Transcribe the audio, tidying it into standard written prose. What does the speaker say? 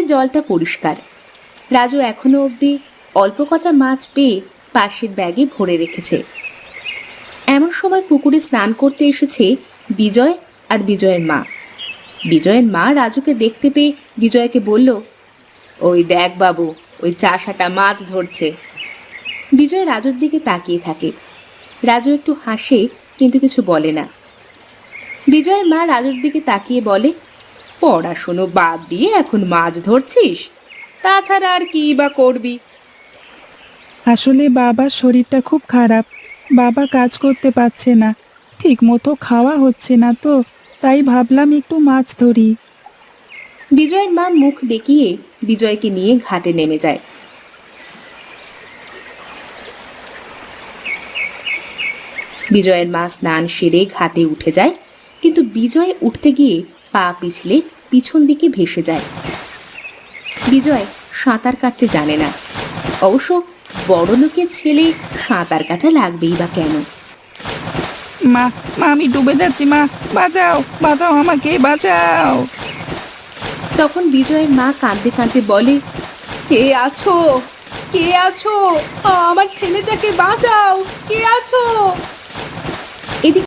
পুকুরের জলটা পরিষ্কার। রাজু এখনো অবধি অল্প কটা মাছ পেয়ে পাশের ব্যাগে ভরে রেখেছে। এমন সময় পুকুরে স্নান করতে এসেছে বিজয় আর বিজয়ের মা। বিজয়ের মা রাজুকে দেখতে পেয়ে বিজয়কে বলল, ওই দেখ বাবু, ওই চাষাটা মাছ ধরছে। বিজয় রাজুর দিকে তাকিয়ে থাকে। রাজু একটু হাসে, কিন্তু কিছু বলে না। বিজয়ের মা রাজুর দিকে তাকিয়ে বলে, পড়াশুনো বাদ দিয়ে এখন মাছ ধরছিস? তাছাড়া আর কি বা করবি? আসলে বাবার শরীরটা খুব খারাপ। বাবা কাজ করতে পারছে না, ঠিক মতো খাওয়া হচ্ছে না, তো তাই ভাবলাম একটু মাছ ধরি। বিজয়ের মা মুখ বেঁকিয়ে বিজয়কে নিয়ে ঘাটে নেমে যায়। বিজয়ের মা স্নান সেরে ঘাটে উঠে যায়, কিন্তু বিজয় উঠতে গিয়ে পা পিছলে পিছন দিকে ভেসে যায়। বিজয় সাঁতার কাটতে জানে না। অবশ্য বড় লোকের ছেলে সাঁতার কাটা লাগবেই বা কেন? মা, মা, আমি ডুবে যাচ্ছি, মা, বাঁচাও, বাঁচাও, আমাকে বাঁচাও। তখন বিজয়ের মা কাঁদতে কাঁদতে বলে, কে আছো? কে আছো? আমার ছেলেটাকে বাঁচাও! কে আছো? এদিকে